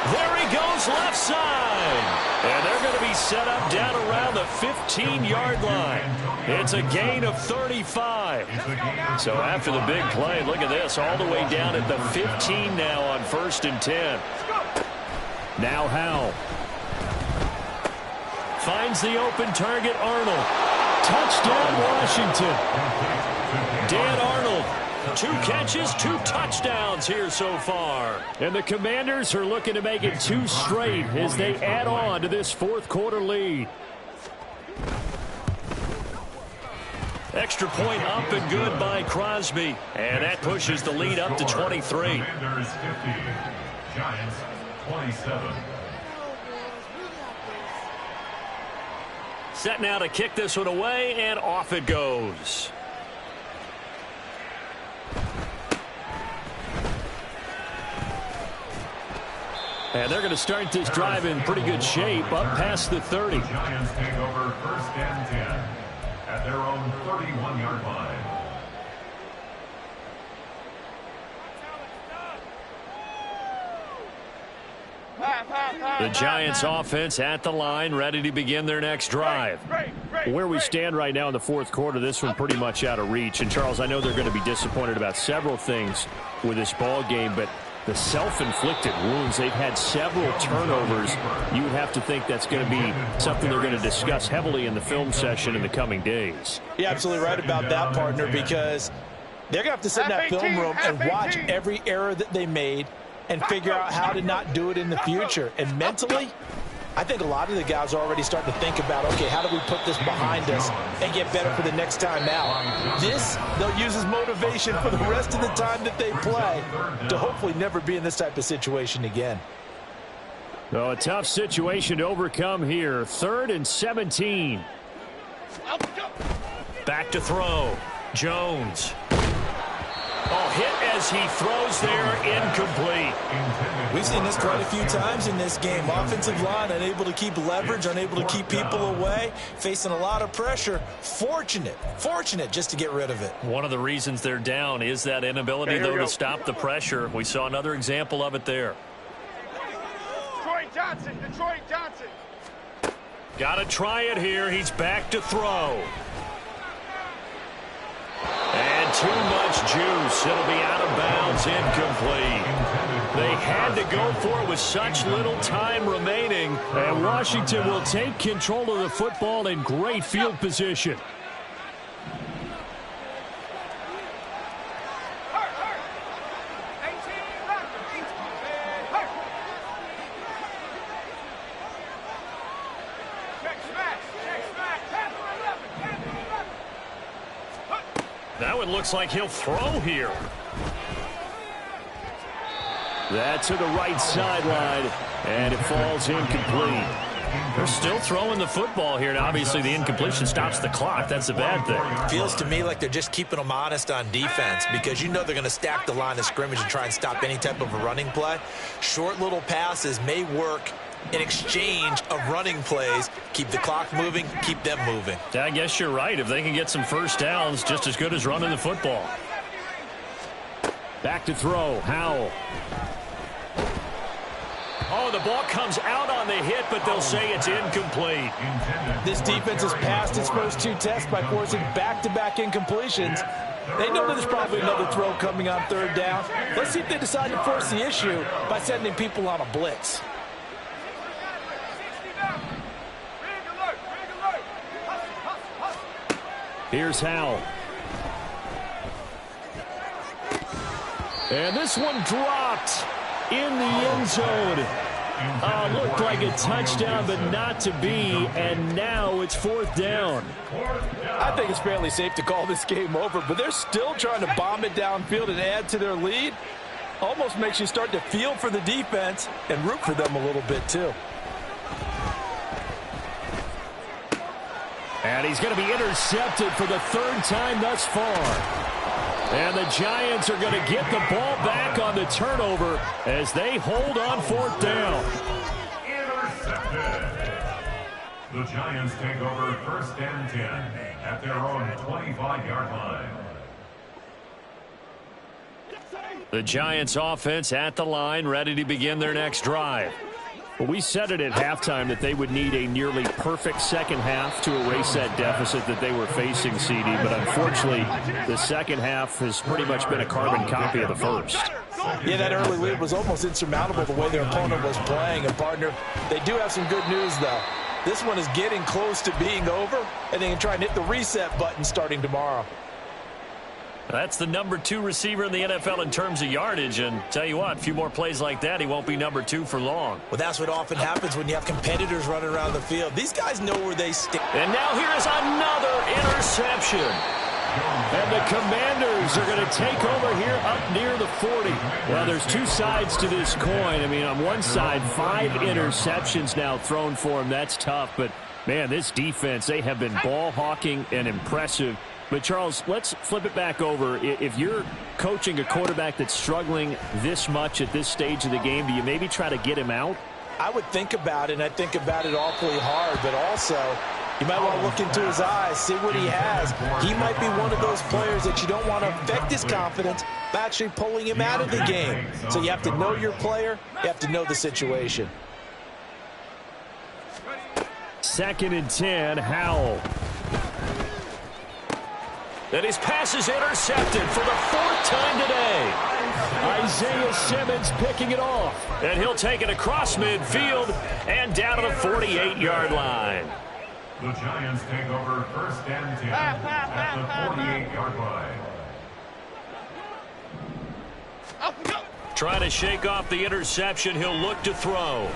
There he goes, left side. And they're going to be set up down around the 15-yard line. It's a gain of 35. So after the big play, look at this, all the way down at the 15 now on 1st and 10. Now Howell. Finds the open target, Arnold. Touchdown, Washington. Dan Arnold. 2 catches, 2 touchdowns here so far. And the Commanders are looking to make it 2 straight as they add on to this 4th quarter lead. Extra point up and good by Crosby. And that pushes the lead up to 23. Commanders 50, Giants 27. Set now to kick this one away, and off it goes. And they're going to start this drive in pretty good shape, up past the 30. The Giants take over 1st and 10 at their own 31-yard line. The Giants offense at the line, ready to begin their next drive. Where we stand right now in the 4th quarter, this one pretty much out of reach. And Charles, I know they're going to be disappointed about several things with this ball game, but the self-inflicted wounds, they've had several turnovers. You would have to think that's going to be something they're going to discuss heavily in the film session in the coming days. You're absolutely right about that, partner, because they're going to have to sit in that film room and watch every error that they made and figure out how to not do it in the future. And mentally, I think a lot of the guys are already starting to think about, okay, how do we put this behind us and get better for the next time out? This, they'll use as motivation for the rest of the time that they play to hopefully never be in this type of situation again. So a tough situation to overcome here. 3rd and 17. Back to throw. Jones. Oh, hit as he throws there, incomplete. We've seen this quite a few times in this game. Offensive line unable to keep leverage, unable to keep people away, facing a lot of pressure. Fortunate just to get rid of it. One of the reasons they're down is that inability, though, to stop the pressure. We saw another example of it there. Detroit Johnson. Got to try it here. He's back to throw. And too much juice. It'll be out of bounds, incomplete. They had to go for it with such little time remaining. And Washington will take control of the football in great field position. Now it looks like he'll throw here. That to the right sideline, and it falls incomplete. They're still throwing the football here, and obviously the incompletion stops the clock. That's a bad thing. Feels to me like they're just keeping them honest on defense because you know they're going to stack the line of scrimmage and try and stop any type of a running play. Short little passes may work in exchange of running plays. Keep the clock moving, keep them moving. I guess you're right. If they can get some first downs, just as good as running the football. Back to throw, Howell. Oh, the ball comes out on the hit, but they'll say it's incomplete. This defense has passed its first two tests by forcing back-to-back incompletions. They know that there's probably another throw coming on third down. Let's see if they decide to force the issue by sending people on a blitz. Here's Howell. And this one dropped in the end zone. Looked like a touchdown, but not to be. And now it's fourth down. I think it's fairly safe to call this game over, but they're still trying to bomb it downfield and add to their lead. Almost makes you start to feel for the defense and root for them a little bit, too. And he's going to be intercepted for the third time thus far. And the Giants are going to get the ball back on the turnover as they hold on fourth down. Intercepted. The Giants take over first and 10 at their own 25-yard line. The Giants offense at the line, ready to begin their next drive. Well, we said it at halftime that they would need a nearly perfect second half to erase that deficit that they were facing, CD. But unfortunately, the second half has pretty much been a carbon copy of the first. Yeah, that early lead was almost insurmountable the way their opponent was playing. And, partner, they do have some good news, though. This one is getting close to being over, and they can try and hit the reset button starting tomorrow. That's the number 2 receiver in the NFL in terms of yardage. And tell you what, a few more plays like that, he won't be number 2 for long. Well, that's what often happens when you have competitors running around the field. These guys know where they stick. And now here is another interception. And the Commanders are going to take over here up near the 40. Well, there's two sides to this coin. I mean, on one side, 5 interceptions now thrown for him. That's tough. But, man, this defense, they have been ball hawking and impressive. But, Charles, let's flip it back over. If you're coaching a quarterback that's struggling this much at this stage of the game, do you maybe try to get him out? I would think about it, and I think about it awfully hard. But also, you might want to look into his eyes, see what he has. He might be one of those players that you don't want to affect his confidence by actually pulling him out of the game. So you have to know your player. You have to know the situation. 2nd and 10, Howell. And his pass is intercepted for the 4th time today. Isaiah Simmons picking it off. And he'll take it across midfield and down to the 48-yard line. The Giants take over first and 10 at the 48-yard line. Trying to shake off the interception. He'll look to throw.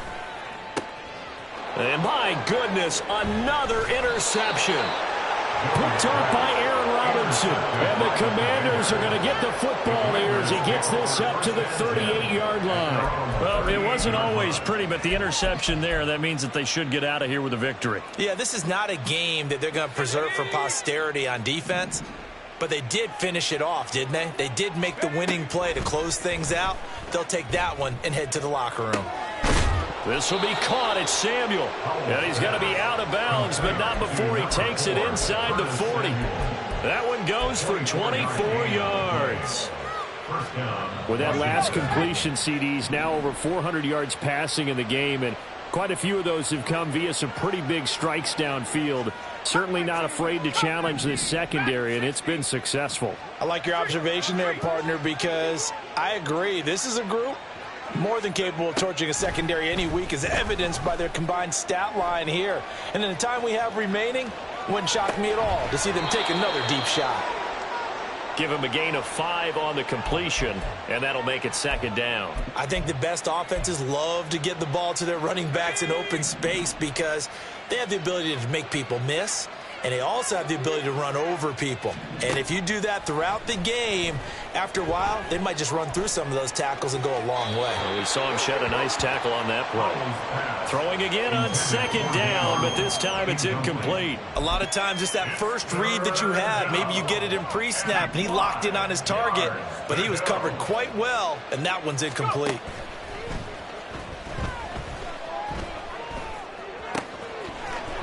And my goodness, another interception. Picked off by Aaron Robinson. And the Commanders are going to get the football here as he gets this up to the 38-yard line. Well, it wasn't always pretty, but the interception there, that means that they should get out of here with a victory. Yeah, this is not a game that they're going to preserve for posterity on defense. But they did finish it off, didn't they? They did make the winning play to close things out. They'll take that one and head to the locker room. This will be caught. It's Samuel. And he's going to be out of bounds, but not before he takes it inside the 40. That one goes for 24 yards. With that last completion, CDs now over 400 yards passing in the game, and quite a few of those have come via some pretty big strikes downfield. Certainly not afraid to challenge this secondary, and it's been successful. I like your observation there, partner, because I agree. This is a group more than capable of torching a secondary any week, as evidenced by their combined stat line here. And in the time we have remaining, wouldn't shock me at all to see them take another deep shot. Give him a gain of 5 on the completion, and that'll make it second down. I think the best offenses love to get the ball to their running backs in open space because they have the ability to make people miss, and they also have the ability to run over people. And if you do that throughout the game, after a while, they might just run through some of those tackles and go a long way. Well, we saw him shed a nice tackle on that play. Throwing again on second down, but this time it's incomplete. A lot of times it's that first read that you have. Maybe you get it in pre-snap, and he locked in on his target, but he was covered quite well, and that one's incomplete.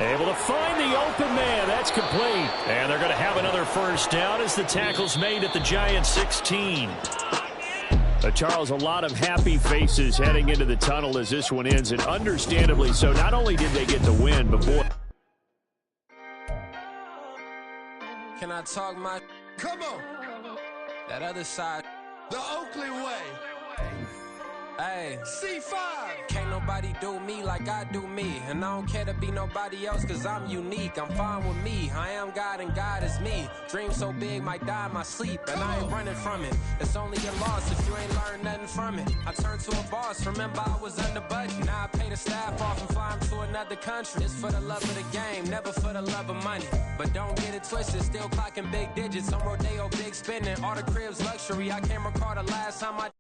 Able to find the open man. That's complete. And they're going to have another first down as the tackle's made at the Giants 16. Charles, a lot of happy faces heading into the tunnel as this one ends, and understandably so. Not only did they get the win, but boy. Can I talk my... Come on. That other side. The Oakley way. Hey. C5. Can't nobody do me like I do me. And I don't care to be nobody else cause I'm unique. I'm fine with me. I am God and God is me. Dream so big might die in my sleep. And I ain't running from it. It's only a loss if you ain't learned nothing from it. I turned to a boss. Remember I was under budget. Now I pay the staff off and fly them to another country. It's for the love of the game, never for the love of money. But don't get it twisted. Still clocking big digits. On Rodeo, big spending. All the cribs luxury. I can't recall the last time I